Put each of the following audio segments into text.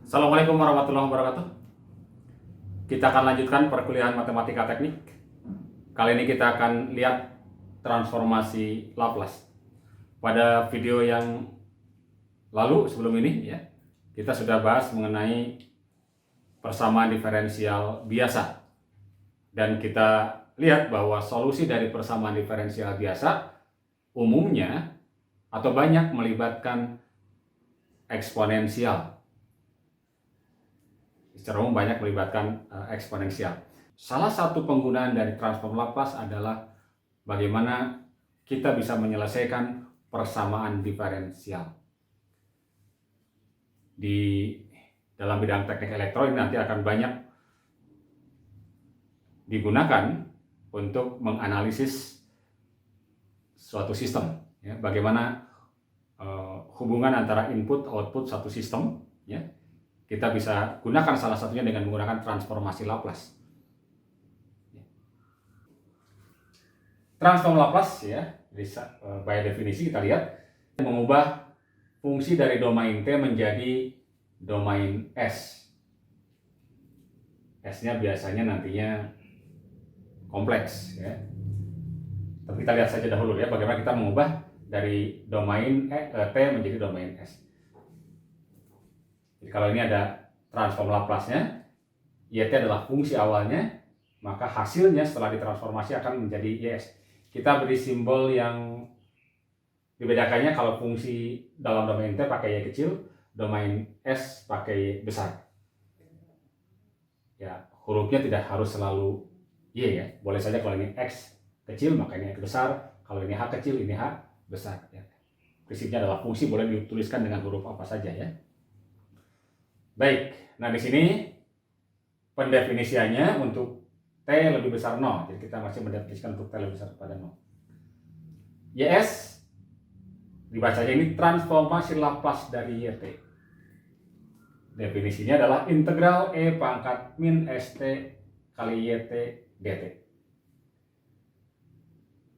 Assalamualaikum warahmatullahi wabarakatuh. Kita akan lanjutkan perkuliahan matematika teknik. Kali ini kita akan lihat transformasi Laplace. Pada video yang lalu sebelum ini ya, kita sudah bahas mengenai persamaan diferensial biasa. Dan kita lihat bahwa solusi dari persamaan diferensial biasa umumnya atau banyak melibatkan eksponensial. Secara umum banyak melibatkan eksponensial. Salah satu penggunaan dari transform Laplace adalah bagaimana kita bisa menyelesaikan persamaan diferensial. Di dalam bidang teknik elektronik nanti akan banyak digunakan untuk menganalisis suatu sistem. Ya, bagaimana hubungan antara input output satu sistem, ya, kita bisa gunakan salah satunya dengan menggunakan transformasi Laplace. Transform Laplace ya, by definisi kita lihat mengubah fungsi dari domain T menjadi domain S. S-nya biasanya nantinya kompleks ya. Tapi kita lihat saja dahulu ya bagaimana kita mengubah dari domain T menjadi domain S. Jadi kalau ini ada transform Laplace-nya, YT adalah fungsi awalnya, maka hasilnya setelah ditransformasi akan menjadi YS. Kita beri simbol yang dibedakannya kalau fungsi dalam domain T pakai Y kecil, domain S pakai Y besar. Ya, hurufnya tidak harus selalu Y ya. Boleh saja kalau ini X kecil maka ini X besar, kalau ini H kecil ini H besar ya. Prinsipnya adalah fungsi boleh dituliskan dengan huruf apa saja ya. Baik, nah di sini pendefinisiannya untuk T lebih besar 0. Jadi kita masih mendefinisikan untuk T lebih besar pada 0. YS dibacanya ini transformasi Laplace dari YT. Definisinya adalah integral E pangkat min ST kali YT dt.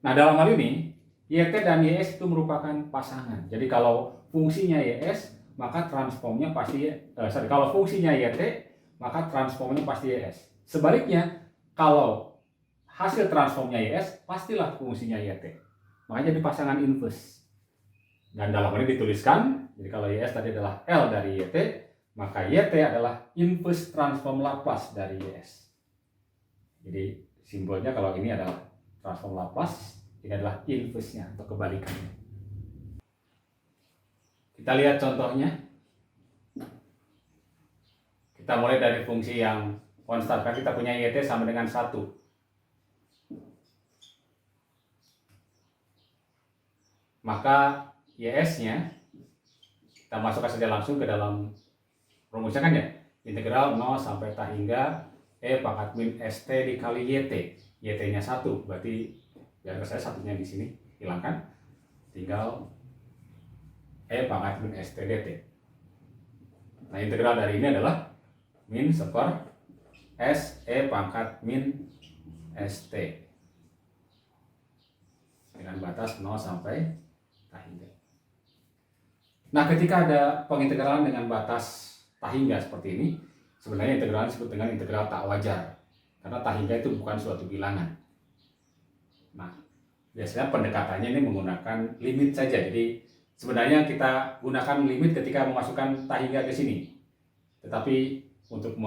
Nah dalam hal ini YT dan YS itu merupakan pasangan. Jadi kalau fungsinya YS maka transformnya pasti kalau fungsinya YT maka transformnya pasti YS. Sebaliknya kalau hasil transformnya YS pastilah fungsinya YT. Makanya jadi pasangan inverse. Dan dalam ini dituliskan, jadi kalau YS tadi adalah L dari YT, maka YT adalah inverse transform Laplace dari YS. Jadi simbolnya kalau ini adalah transform Laplace, ini adalah inverse-nya atau kebalikannya. Kita lihat contohnya. Kita mulai dari fungsi yang konstan. Kita punya YT sama dengan 1. Maka YS-nya kita masukkan saja langsung ke dalam rumusnya kan ya. Integral 0 sampai T hingga E pangkat min ST dikali YT. YT-nya 1. Berarti biar saya satunya di sini hilangkan. Tinggal E pangkat min ST dt. Nah integral dari ini adalah min seper S E pangkat min ST dengan batas 0 sampai T hingga. Nah ketika ada pengintegralan dengan batas T hingga seperti ini, sebenarnya integral disebut dengan integral tak wajar karena T hingga itu bukan suatu bilangan. Nah biasanya pendekatannya ini menggunakan limit saja. Jadi sebenarnya kita gunakan limit ketika memasukkan T hingga ke sini. Tetapi untuk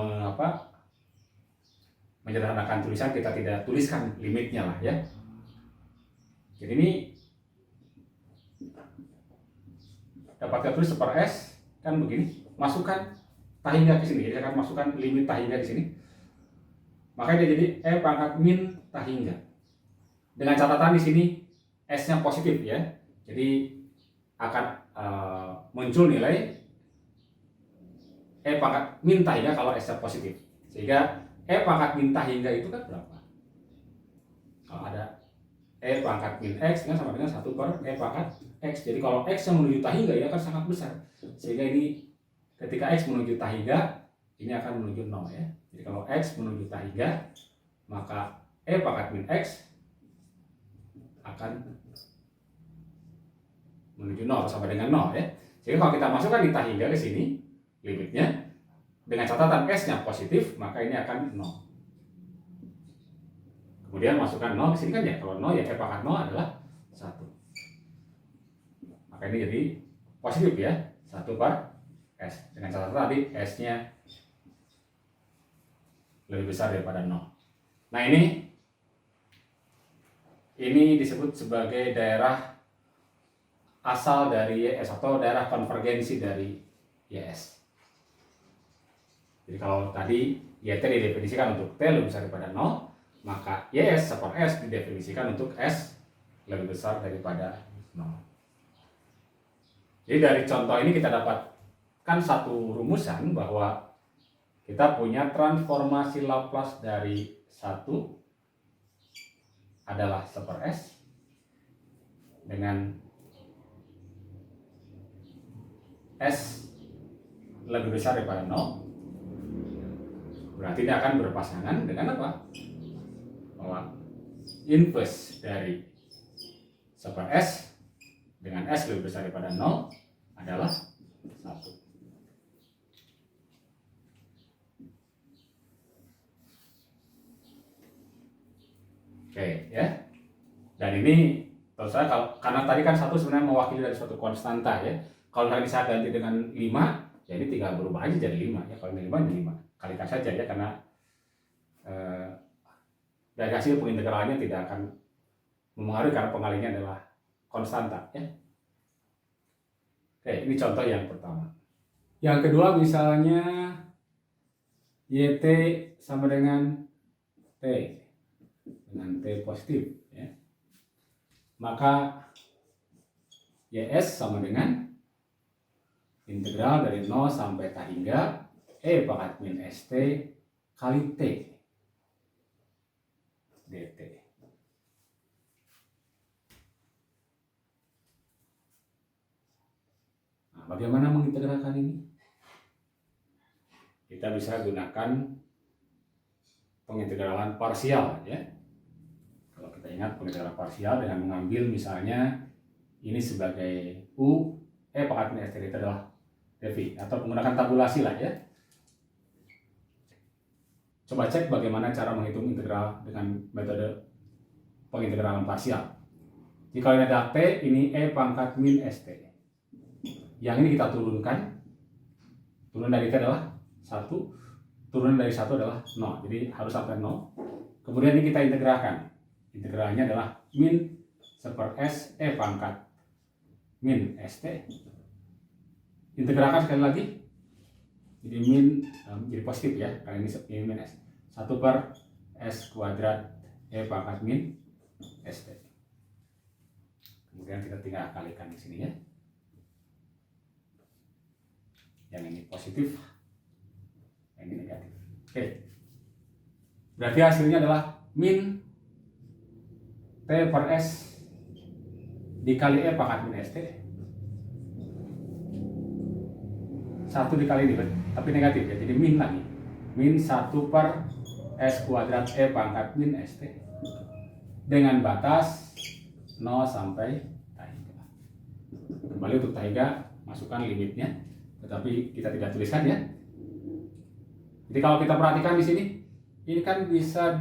menyederhanakan tulisan kita tidak tuliskan limitnya lah ya. Jadi ini dapat kita tulis seper S kan begini, masukkan T hingga ke sini. Jadi akan masukkan limit T hingga di sini. Makanya dia jadi E pangkat min T hingga. Dengan catatan di sini S-nya positif ya. Jadi akan muncul nilai E pangkat min T hingga kalau S-nya positif. Sehingga E pangkat min T hingga itu kan berapa? Kalau ada E pangkat min X kan sama dengan 1 per E pangkat X. Jadi kalau X yang menuju T hingga ini akan sangat besar. Sehingga ini ketika X menuju T hingga ini akan menuju 0 ya. Jadi kalau X menuju T hingga maka E pangkat min X akan menuju 0 sama dengan 0 ya. Jadi kalau kita masukkan di T hingga ke sini limitnya, dengan catatan S-nya positif, maka ini akan 0. Kemudian masukkan 0 ke sini kan ya. Kalau 0 ya E pangkat 0 adalah 1. Maka ini jadi positif ya. 1 per S. Dengan catatan tadi S-nya lebih besar daripada 0. Nah ini disebut sebagai daerah asal dari YS atau daerah konvergensi dari YS. Jadi kalau tadi YT didefinisikan untuk T lebih besar daripada 0, maka YS per S didefinisikan untuk S lebih besar daripada 0. Jadi dari contoh ini kita dapatkan satu rumusan bahwa kita punya transformasi Laplace dari 1 adalah 1 per S dengan S lebih besar daripada 0. Berarti ini akan berpasangan dengan apa? Bahwa inverse dari 1 per S dengan S lebih besar daripada 0 adalah 1. Oke ya. Dan ini kalau saya karena tadi kan 1 sebenarnya mewakili dari suatu konstanta ya. Kalau tadi saya ganti dengan 5, ya ini tinggal berubah aja jadi 5 ya. Kalau ini 5 ini 5. Kalikan saja ya, karena dari hasil pengintegralannya tidak akan mempengaruhi karena pengalinya adalah konstanta ya. Oke, ini contoh yang pertama. Yang kedua misalnya YT sama dengan T positif ya. Maka YS sama dengan integral dari 0 sampai T hingga E pangkat min ST kali T dt. Nah, bagaimana mengintegralkan ini? Kita bisa gunakan pengintegralan parsial ya. Kalau kita ingat pengintegralan parsial dengan mengambil misalnya ini sebagai U, E pangkat min ST itu adalah dv, atau menggunakan tabulasi lah ya. Coba cek bagaimana cara menghitung integral dengan metode pengintegralan parsial. Jika ini ada T, ini E pangkat min ST. Yang ini kita turunkan. Turun dari T adalah 1, turun dari 1 adalah 0. Jadi harus sampai 0. Kemudian ini kita integralkan. Integralnya adalah min 1 per S E pangkat min ST. Integralkan sekali lagi. Jadi min jadi positif ya, karena ini min S. 1 per S kuadrat E pangkat min ST. Kemudian kita tinggal kalikan di sini ya. Yang ini positif, yang ini negatif. Oke. Berarti hasilnya adalah min T per S dikali E pangkat min ST. 1 dikali ini, tapi negatif ya, jadi min lagi. Min 1 per S kuadrat E pangkat min ST dengan batas 0 sampai T hingga. Kembali untuk T hingga masukkan limitnya, tetapi kita tidak tuliskan ya. Jadi kalau kita perhatikan di sini, ini kan bisa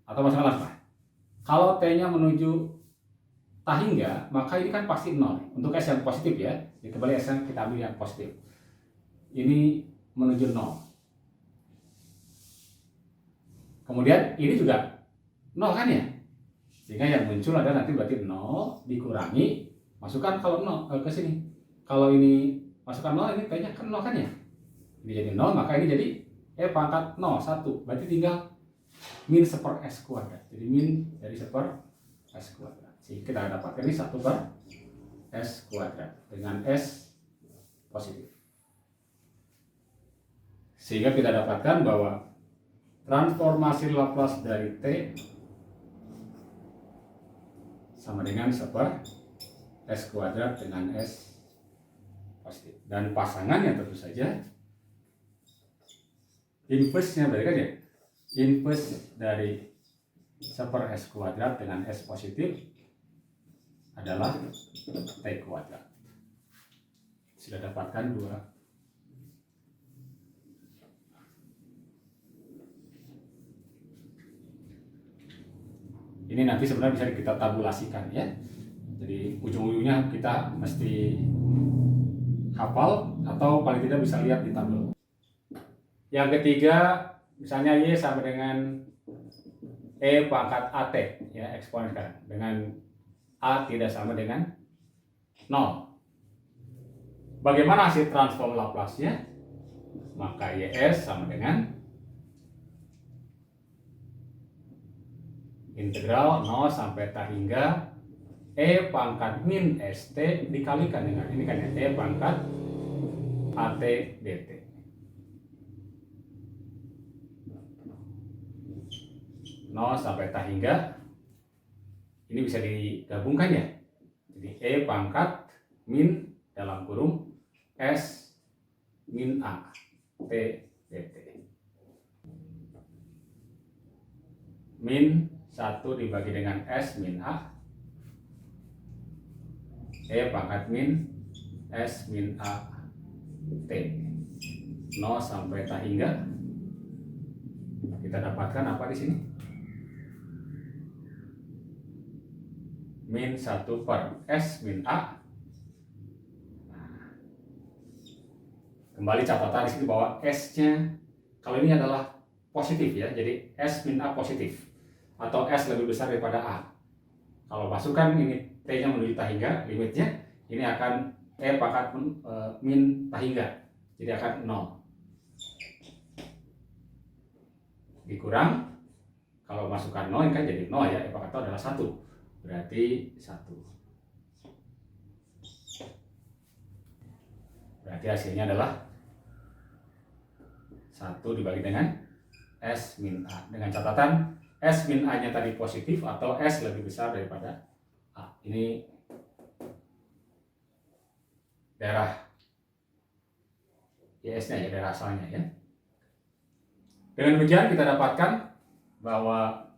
atau masukkan langsung. Kalau T-nya menuju T hingga, maka ini kan pasti 0 untuk S yang positif ya. Jadi kembali S yang kita ambil yang positif. Ini menuju 0. Kemudian ini juga 0 kan ya? Sehingga yang muncul ada nanti berarti 0 dikurangi, masukkan kalau 0 ke sini. Kalau ini masukkan 0, ini T-nya kan 0 kan ya? Ini jadi 0, maka ini jadi E pangkat 0, 1. Berarti tinggal min 1 per S kuadrat. Jadi min dari 1 per S kuadrat. Sehingga kita dapatkan ini 1 per S kuadrat dengan S positif. Sehingga kita dapatkan bahwa transformasi Laplace dari T sama dengan 1 per S kuadrat dengan S positif. Dan pasangannya tentu saja inverse-nya berarti kan ya, inverse dari 1 per S kuadrat dengan S positif adalah T kuadrat. Sudah dapatkan dua Ini nanti sebenarnya bisa kita tabulasikan ya. Jadi ujung-ujungnya kita mesti hafal atau paling tidak bisa lihat di tabel. Yang ketiga, misalnya Y sama dengan E pangkat AT ya, eksponen kan, dengan A tidak sama dengan 0. Bagaimana hasil transform Laplace-nya? Maka YS sama dengan integral 0 sampai T hingga E pangkat min ST dikalikan dengan ini kan ya, E pangkat AT dt. No sampai T hingga ini bisa digabungkan ya. Jadi E pangkat min dalam kurung S min A T dt. Min 1 dibagi dengan S min A E pangkat min S min A T 0 sampai T hingga kita dapatkan apa di sini? Min 1 per S min A. Nah, kembali catatan di sini bahwa S-nya kalau ini adalah positif ya, jadi S min A positif atau S lebih besar daripada A. Kalau masukkan ini T-nya menuju T hingga, limitnya ini akan E pangkat min T hingga, jadi akan 0. Dikurang, kalau masukkan 0 ini kan jadi 0 ya, E pangkat itu adalah 1, berarti 1. Berarti hasilnya adalah 1 dibagi dengan S min A, dengan catatan S min A nya tadi positif atau S lebih besar daripada A. Ini daerah YS nya ya, daerah asalnya ya. Dengan demikian kita dapatkan bahwa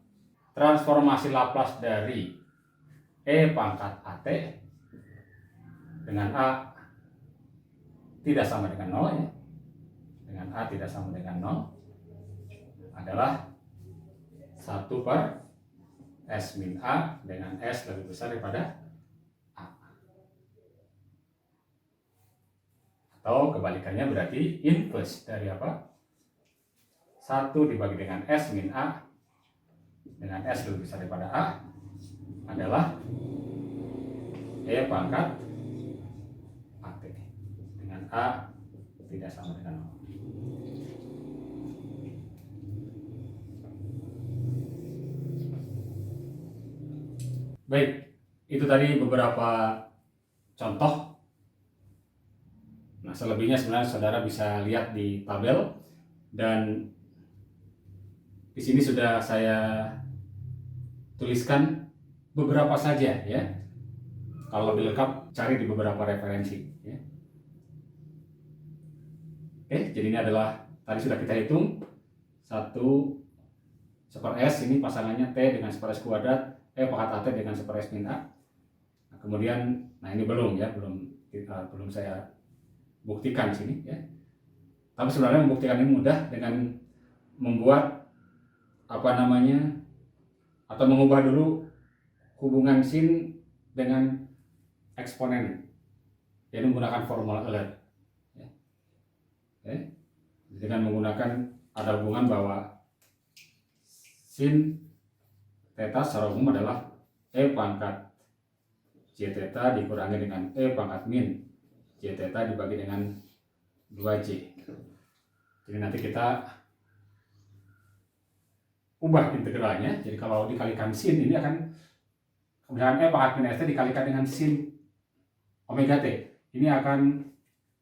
transformasi Laplace dari E pangkat AT dengan A tidak sama dengan 0 ya, dengan A tidak sama dengan 0 adalah 1 per S min A dengan S lebih besar daripada A. Atau kebalikannya berarti inverse dari apa? 1 dibagi dengan S min A dengan S lebih besar daripada A adalah E pangkat AT dengan A tidak sama dengan 0. Baik, itu tadi beberapa contoh. Nah, selebihnya sebenarnya saudara bisa lihat di tabel, dan di sini sudah saya tuliskan beberapa saja ya. Kalau lebih lengkap cari di beberapa referensi ya. Oke, jadi ini adalah tadi sudah kita hitung 1 super S, ini pasangannya T dengan super S kuadrat, E pangkat AT dengan super S min A. Nah, kemudian, nah ini belum ya, belum saya buktikan di sini ya. Tapi sebenarnya membuktikan ini mudah dengan membuat apa namanya, atau mengubah dulu hubungan sin dengan eksponen, jadi menggunakan formula Euler ya. Dengan menggunakan ada hubungan bahwa sin theta secara umum adalah E pangkat J theta dikurangi dengan E pangkat min J theta dibagi dengan 2J. Jadi nanti kita ubah integralnya. Jadi kalau dikalikan sin ini akan, misalkan E pangkat min ST dikalikan dengan sin omega T, ini akan,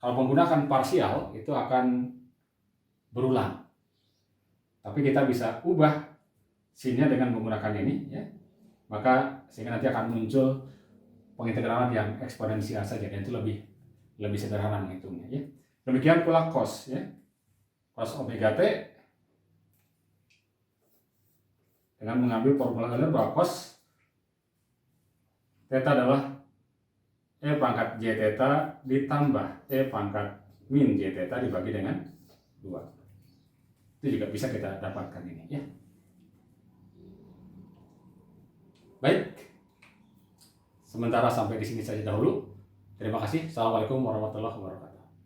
kalau menggunakan parsial itu akan berulang. Tapi kita bisa ubah sinnya dengan menggunakan ini ya, maka sehingga nanti akan muncul pengintegralan yang eksponensial saja, dan itu lebih sederhana menghitungnya ya. Demikian pula cos ya, cos omega T dengan mengambil formula Euler bahwa cos theta adalah E pangkat J theta ditambah E pangkat min J theta dibagi dengan 2. Itu juga bisa kita dapatkan ini ya. Baik, sementara sampai di sini saja dahulu. Terima kasih. Assalamualaikum warahmatullahi wabarakatuh.